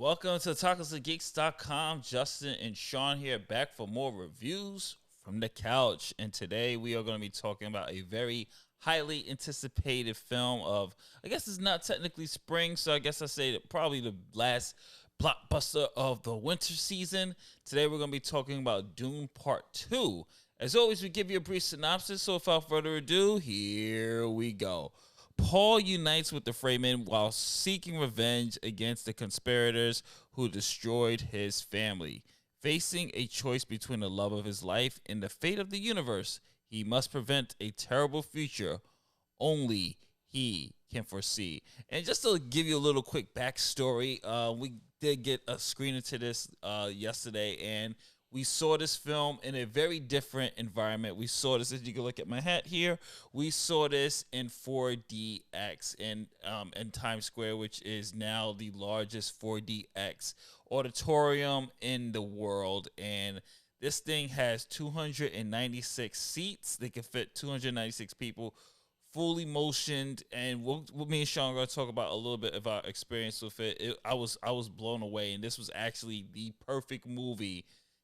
Welcome to TacosandGeeks.com. Justin and Sean here, back for more reviews from the couch. And today we are going to be talking about a very highly anticipated film of, I guess it's not technically spring, so I guess I say that probably the last blockbuster of the winter season. Today we're going to be talking about Dune Part 2. As always, we give you a brief synopsis, so without further ado, here we go. Paul unites with the Fremen while seeking revenge against the conspirators who destroyed his family. Facing a choice between the love of his life and the fate of the universe, he must prevent a terrible future only he can foresee. And just to give you a little quick backstory, we did get a screening to this yesterday, and we saw this film in a very different environment. We saw this, as you can look at my hat here, we saw this in 4DX in Times Square, which is now the largest 4DX auditorium in the world. And this thing has 296 seats. They can fit 296 people, fully motioned. And me and Sean are going to talk about a little bit of our experience with it. I was blown away, and this was actually the perfect movie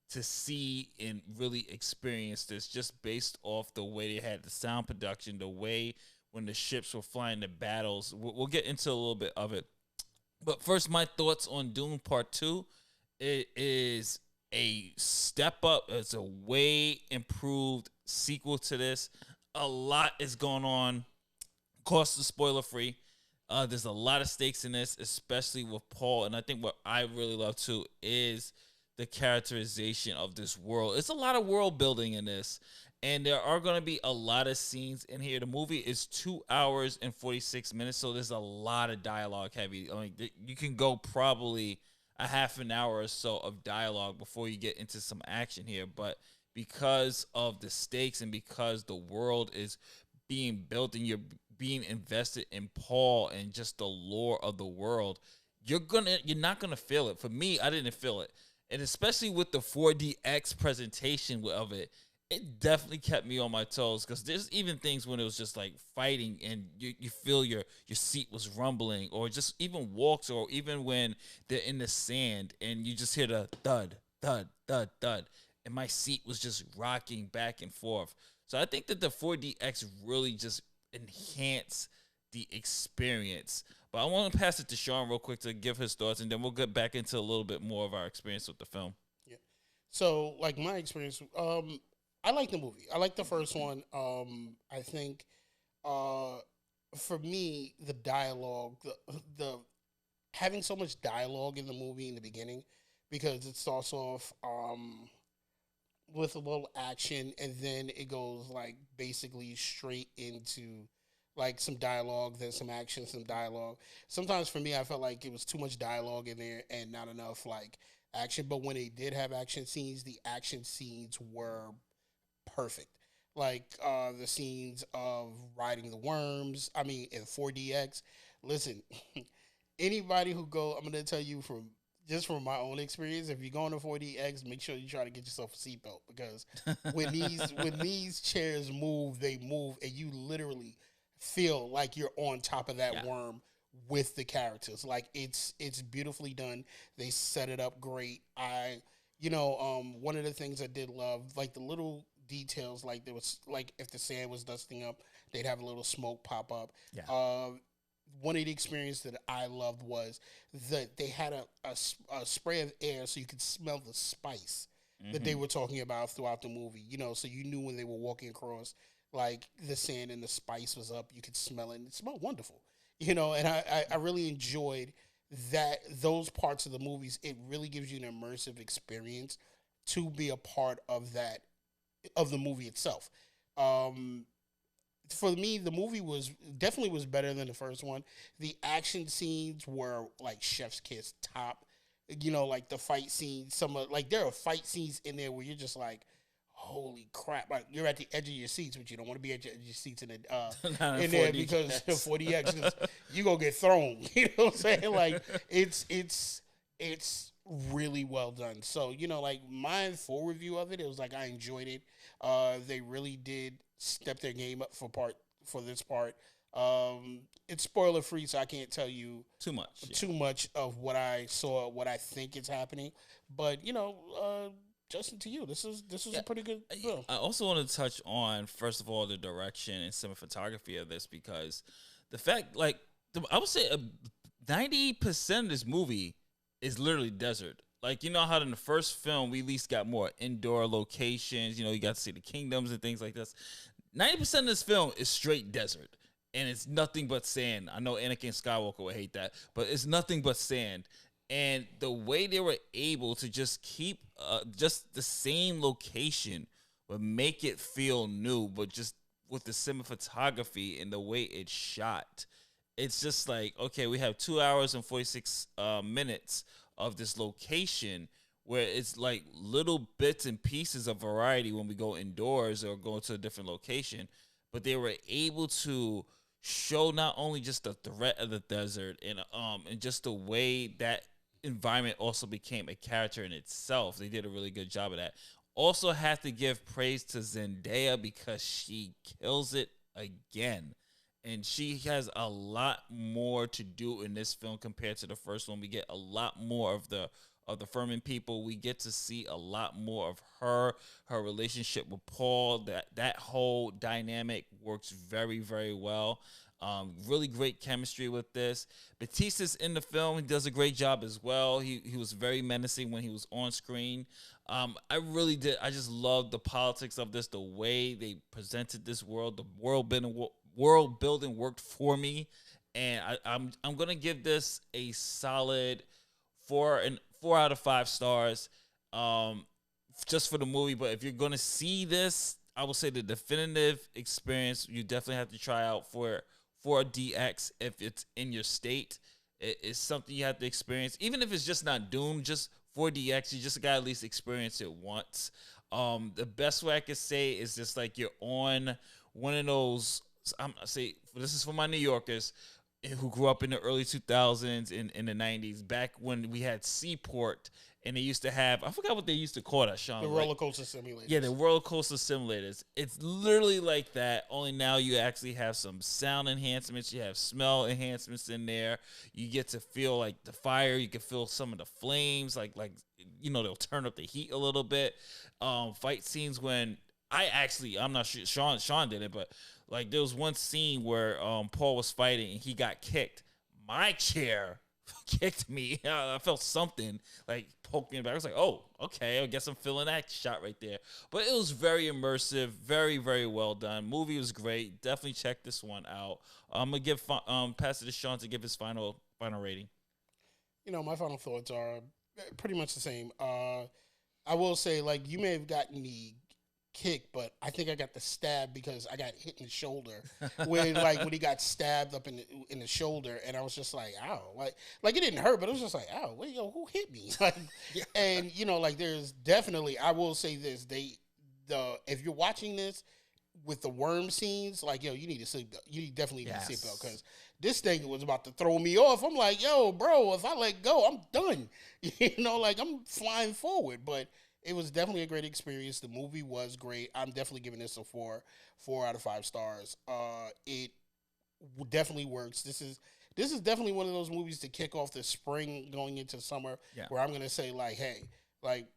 to see and really experience this, just based off the way they had the sound production, the way when the ships were flying the battles. We'll get into a little bit of it. But first, my thoughts on Dune Part 2. It is a step up. It's a way improved sequel to this. A lot is going on. Of course, the spoiler free. There's a lot of stakes in this, especially with Paul. And I think what I really love too is the characterization of this world. It's a lot of world building in this, and there are going to be a lot of scenes in here. The movie is 2 hours and 46 minutes, so there's a lot of dialogue heavy. I mean, you can go probably a half an hour or so of dialogue before you get into some action here, but because of the stakes and because the world is being built and you're being invested in Paul and just the lore of the world, you're not gonna feel it. For me, I didn't feel it. And especially with the 4DX presentation of it, it definitely kept me on my toes, because there's even things when it was just like fighting and you feel your seat was rumbling, or just even walks, or even when they're in the sand and you just hear the thud, thud, thud, thud. And my seat was just rocking back and forth. So I think that the 4DX really just enhanced the experience. But I want to pass it to Sean real quick to give his thoughts, and then we'll get back into a little bit more of our experience with the film. Yeah. So, like my experience, I like the movie. I like the first one. I think, for me, the dialogue, the having so much dialogue in the movie in the beginning, because it starts off with a little action, and then it goes like basically straight into like some dialogue, then some action, some dialogue. Sometimes for me, I felt like it was too much dialogue in there and not enough like action. But when they did have action scenes, the action scenes were perfect. Like the scenes of riding the worms. I mean, in 4DX. Listen, anybody who go, I'm gonna tell you from my own experience, if you go on a 4DX, make sure you try to get yourself a seatbelt, because when these chairs move, they move, and you literally feel like you're on top of that worm with the characters. Like it's beautifully done. They set it up great. One of the things I did love, like the little details, like there was like if the sand was dusting up, they'd have a little smoke pop up. Yeah. One of the experiences that I loved was that they had a spray of air so you could smell the spice that they were talking about throughout the movie. So you knew when they were walking across like the sand and the spice was up, you could smell it, and it smelled wonderful. And I really enjoyed those parts of the movies. It really gives you an immersive experience to be a part of the movie itself. For me, the movie was definitely better than the first one. The action scenes were like chef's kiss top. Like the fight scenes, there are fight scenes in there where you're just like, holy crap! Like you're at the edge of your seats, but you don't want to be at the edge of your seats in there because 40X, you gonna get thrown. You know what I'm saying? Like it's really well done. So like my full review of it, it was like I enjoyed it. They really did step their game up for this part. It's spoiler free, so I can't tell you Too much. Yeah. too much of what I saw, what I think is happening. But Justin, to you, this is Yeah. a pretty good film. I also want to touch on first of all the direction and cinematography of this because the fact, like, I would say 90% of this movie is literally desert. Like, you know how in the first film we at least got more indoor locations. You know, you got to see the kingdoms and things like this. 90% of this film is straight desert, and it's nothing but sand. I know Anakin Skywalker would hate that, but it's nothing but sand. And the way they were able to just keep just the same location, but make it feel new, but just with the cinematography and the way it's shot, it's just like, okay, we have 2 hours and 46 minutes of this location where it's like little bits and pieces of variety when we go indoors or go to a different location, but they were able to show not only just the threat of the desert and just the way that environment also became a character in itself. They did a really good job of that. Also have to give praise to Zendaya because she kills it again. And she has a lot more to do in this film compared to the first one. We get a lot more of the Fremen people. We get to see a lot more of her relationship with Paul. That whole dynamic works very, very well. Really great chemistry with this. Batista's in the film. He does a great job as well. He was very menacing when he was on screen. I really did. I just loved the politics of this, the way they presented this world, the world building worked for me, and I'm gonna give this a solid 4 out of 5 stars. Just for the movie, but if you're gonna see this, I will say the definitive experience you definitely have to try out for DX if it's in your state. It's something you have to experience, even if it's just not Dune. Just 4DX, you just gotta at least experience it once. The best way I could say is just like you're on one of those. I'm say this is for my New Yorkers who grew up in the early 2000s in the 90s, back when we had Seaport and they used to have, I forgot what they used to call that, Sean. The roller coaster simulators. Yeah, the roller coaster simulators. It's literally like that, only now you actually have some sound enhancements, you have smell enhancements in there. You get to feel like the fire, you can feel some of the flames, like they'll turn up the heat a little bit. Fight scenes when I'm not sure Sean did it, but like there was one scene where Paul was fighting and he got kicked. My chair kicked me. I felt something like poking me back. I was like, oh, okay, I guess I'm feeling that shot right there. But it was very immersive, very, very well done. Movie was great. Definitely check this one out. I'm gonna give pass it to Sean to give his final rating. My final thoughts are pretty much the same. I will say, like, you may have gotten the kick, but I think I got the stab because I got hit in the shoulder when he got stabbed up in the shoulder, and I was just like, ow, like it didn't hurt, but it was just like, ow, wait, who hit me? Like, yeah. And there's definitely, I will say this, if you're watching this with the worm scenes, like, you need to sleep. You definitely need to sleep out because this thing was about to throw me off. I'm like, yo, bro, if I let go, I'm done. Like I'm flying forward, but it was definitely a great experience. The movie was great. I'm definitely giving this a 4 out of 5 stars. It definitely works. This is definitely one of those movies to kick off the spring going into summer, where I'm gonna say, like, hey, like,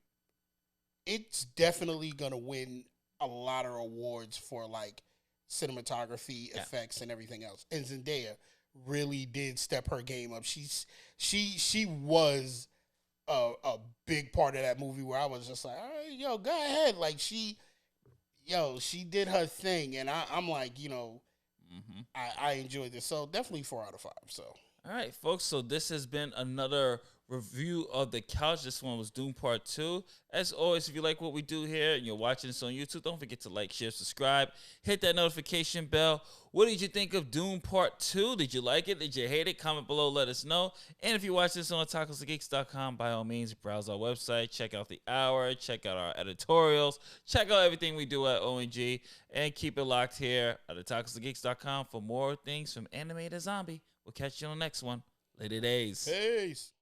it's definitely gonna win a lot of awards for like cinematography, effects, and everything else. And Zendaya really did step her game up. She was a big part of that movie where I was just like, all right, yo, go ahead. Like she did her thing, and I'm like, I enjoyed this. So definitely 4 out of 5. So all right, folks. So this has been another review of The Couch. This one was Dune Part 2. As always, if you like what we do here and you're watching this on YouTube, don't forget to like, share, subscribe, hit that notification bell. What did you think of Dune Part 2? Did you like it? Did you hate it? Comment below, let us know. And if you watch this on tacosgeeks.com, by all means, browse our website, check out the hour, check out our editorials, check out everything we do at ONG, and keep it locked here at tacosgeeks.com for more things from anime to zombie. We'll catch you on the next one. Later days. peace.